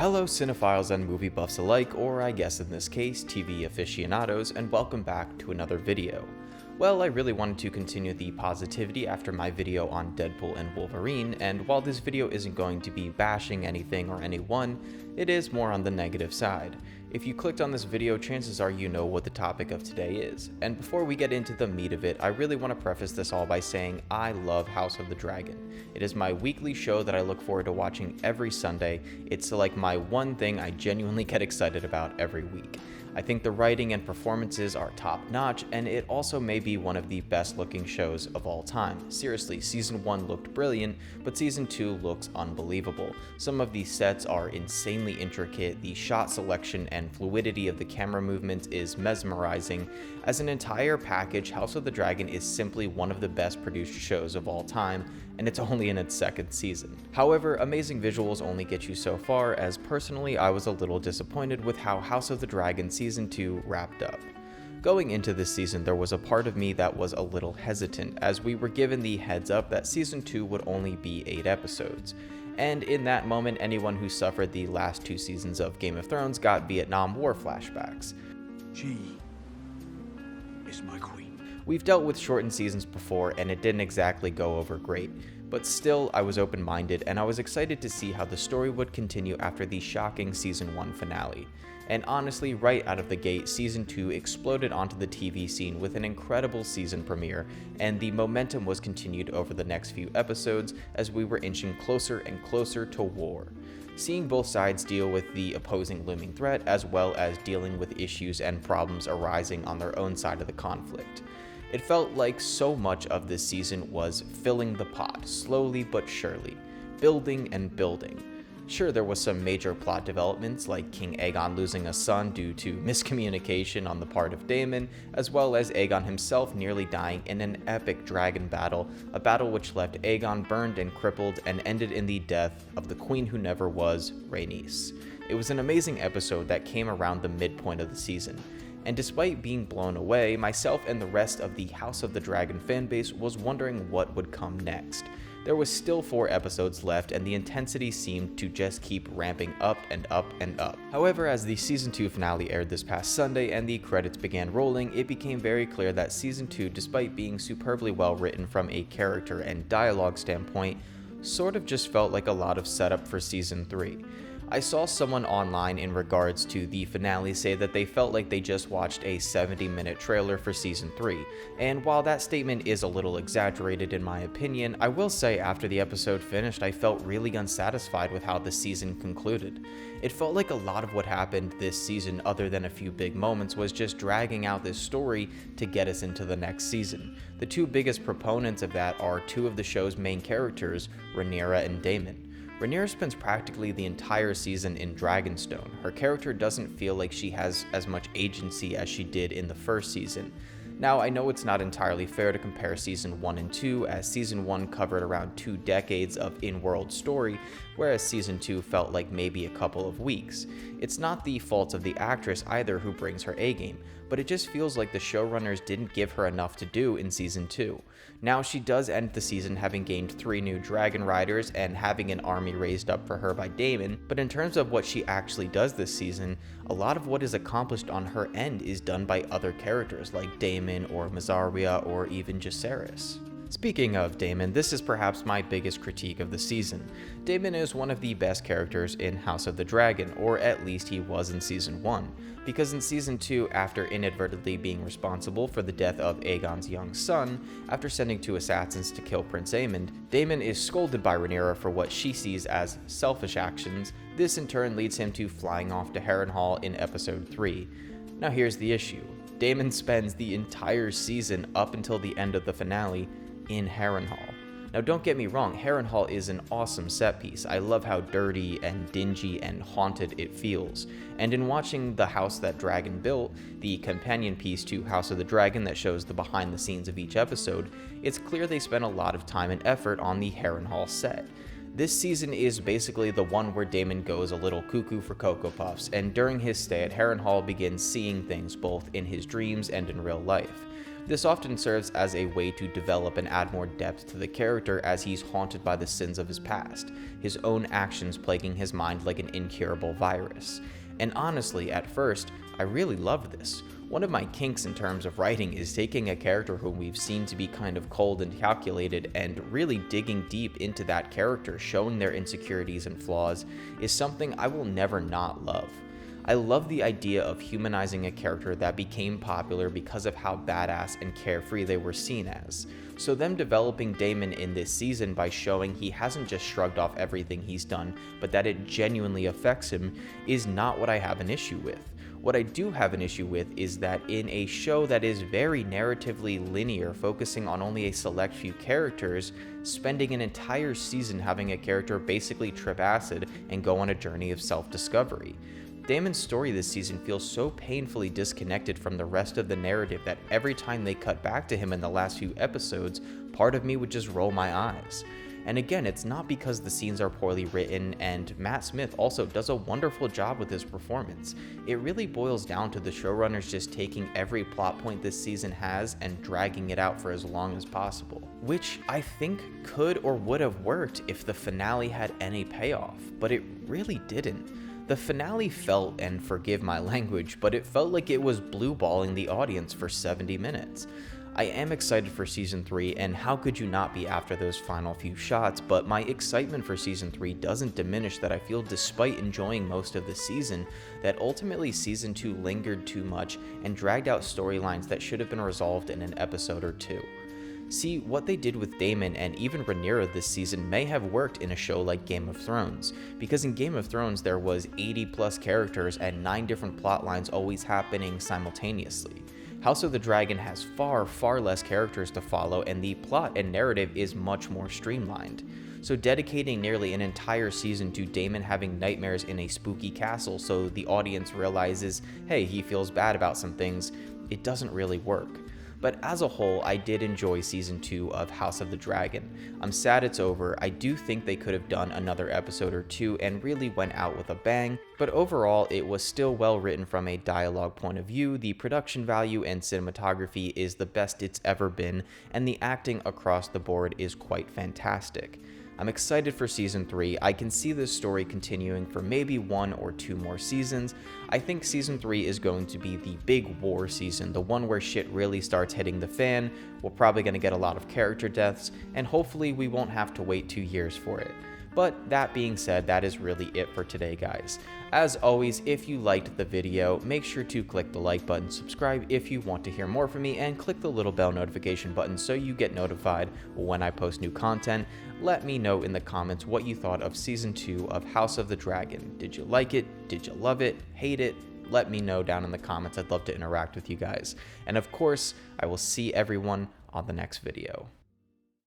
Hello cinephiles and movie buffs alike, or I guess in this case, TV aficionados, and welcome back to another video. Well, I really wanted to continue the positivity after my video on Deadpool and Wolverine, and while this video isn't going to be bashing anything or anyone, it is more on the negative side. If you clicked on this video, chances are you know what the topic of today is. And before we get into the meat of it, I really want to preface this all by saying I love House of the Dragon. It is my weekly show that I look forward to watching every Sunday. It's like my one thing I genuinely get excited about every week. I think the writing and performances are top notch, and it also may be one of the best looking shows of all time. Seriously, season 1 looked brilliant, but season 2 looks unbelievable. Some of the sets are insanely intricate, the shot selection and fluidity of the camera movements is mesmerizing. As an entire package, House of the Dragon is simply one of the best produced shows of all time, and it's only in its second season. However, amazing visuals only get you so far, as personally I was a little disappointed with how House of the Dragon Season 2 wrapped up. Going into this season, there was a part of me that was a little hesitant, as we were given the heads up that Season 2 would only be 8 episodes. And in that moment, anyone who suffered the last 2 seasons of Game of Thrones got Vietnam War flashbacks. She is my queen. We've dealt with shortened seasons before, and it didn't exactly go over great. But still, I was open-minded, and I was excited to see how the story would continue after the shocking Season 1 finale. And honestly, right out of the gate, Season 2 exploded onto the TV scene with an incredible season premiere, and the momentum was continued over the next few episodes as we were inching closer and closer to war. Seeing both sides deal with the opposing looming threat, as well as dealing with issues and problems arising on their own side of the conflict. It felt like so much of this season was filling the pot, slowly but surely, building and building. Sure, there was some major plot developments, like King Aegon losing a son due to miscommunication on the part of Daemon, as well as Aegon himself nearly dying in an epic dragon battle, a battle which left Aegon burned and crippled and ended in the death of the queen who never was, Rhaenys. It was an amazing episode that came around the midpoint of the season. And despite being blown away, myself and the rest of the House of the Dragon fanbase was wondering what would come next. There was still 4 episodes left, and the intensity seemed to just keep ramping up and up and up. However, as the Season 2 finale aired this past Sunday and the credits began rolling, it became very clear that Season 2, despite being superbly well written from a character and dialogue standpoint, sort of just felt like a lot of setup for Season 3. I saw someone online in regards to the finale say that they felt like they just watched a 70-minute trailer for Season 3, and while that statement is a little exaggerated in my opinion, I will say after the episode finished I felt really unsatisfied with how the season concluded. It felt like a lot of what happened this season, other than a few big moments, was just dragging out this story to get us into the next season. The 2 biggest proponents of that are 2 of the show's main characters, Rhaenyra and Daemon. Rhaenyra spends practically the entire season in Dragonstone. Her character doesn't feel like she has as much agency as she did in the first season. Now, I know it's not entirely fair to compare Season 1 and 2, as Season 1 covered around 2 decades of in-world story, whereas Season 2 felt like maybe a couple of weeks. It's not the fault of the actress either who brings her A-game, but it just feels like the showrunners didn't give her enough to do in Season 2. Now, she does end the season having gained 3 new dragon riders and having an army raised up for her by Daemon, but in terms of what she actually does this season, a lot of what is accomplished on her end is done by other characters like Daemon or Mysaria or even Jacaerys. Speaking of Daemon, this is perhaps my biggest critique of the season. Daemon is one of the best characters in House of the Dragon, or at least he was in Season 1, because in Season 2, after inadvertently being responsible for the death of Aegon's young son, after sending 2 assassins to kill Prince Aemond, Daemon is scolded by Rhaenyra for what she sees as selfish actions. This in turn leads him to flying off to Harrenhal in Episode 3. Now here's the issue. Daemon spends the entire season up until the end of the finale in Harrenhal. Now don't get me wrong, Harrenhal is an awesome set piece. I love how dirty and dingy and haunted it feels. And in watching The House That Dragon Built, the companion piece to House of the Dragon that shows the behind the scenes of each episode, it's clear they spent a lot of time and effort on the Harrenhal set. This season is basically the one where Daemon goes a little cuckoo for Cocoa Puffs, and during his stay at Harrenhal begins seeing things both in his dreams and in real life. This often serves as a way to develop and add more depth to the character as he's haunted by the sins of his past, his own actions plaguing his mind like an incurable virus. And honestly, at first, I really loved this. One of my kinks in terms of writing is taking a character whom we've seen to be kind of cold and calculated and really digging deep into that character, showing their insecurities and flaws, is something I will never not love. I love the idea of humanizing a character that became popular because of how badass and carefree they were seen as. So them developing Daemon in this season by showing he hasn't just shrugged off everything he's done, but that it genuinely affects him, is not what I have an issue with. What I do have an issue with is that in a show that is very narratively linear, focusing on only a select few characters, spending an entire season having a character basically trip acid and go on a journey of self-discovery. Daemon's story this season feels so painfully disconnected from the rest of the narrative that every time they cut back to him in the last few episodes, part of me would just roll my eyes. And again, it's not because the scenes are poorly written, and Matt Smith also does a wonderful job with his performance. It really boils down to the showrunners just taking every plot point this season has and dragging it out for as long as possible, which I think could or would have worked if the finale had any payoff, but it really didn't. The finale felt, and forgive my language, but it felt like it was blue-balling the audience for 70 minutes. I am excited for Season 3, and how could you not be after those final few shots, but my excitement for Season 3 doesn't diminish that I feel despite enjoying most of the season, that ultimately Season 2 lingered too much and dragged out storylines that should have been resolved in an episode or two. See, what they did with Daemon and even Rhaenyra this season may have worked in a show like Game of Thrones, because in Game of Thrones there was 80 plus characters and 9 different plot lines always happening simultaneously. House of the Dragon has far less characters to follow, and the plot and narrative is much more streamlined. So dedicating nearly an entire season to Daemon having nightmares in a spooky castle so the audience realizes, hey, he feels bad about some things, it doesn't really work. But as a whole, I did enjoy Season 2 of House of the Dragon. I'm sad it's over. I do think they could have done another episode or two and really went out with a bang, but overall it was still well written from a dialogue point of view, the production value and cinematography is the best it's ever been, and the acting across the board is quite fantastic. I'm excited for Season 3. I can see this story continuing for maybe 1 or 2 more seasons. I think Season 3 is going to be the big war season, the one where shit really starts hitting the fan. We're probably going to get a lot of character deaths, and hopefully we won't have to wait 2 years for it. But that being said, that is really it for today, guys. As always, if you liked the video, make sure to click the like button, subscribe if you want to hear more from me, and click the little bell notification button so you get notified when I post new content. Let me know in the comments what you thought of Season 2 of House of the Dragon. Did you like it? Did you love it? Hate it? Let me know down in the comments. I'd love to interact with you guys. And of course, I will see everyone on the next video.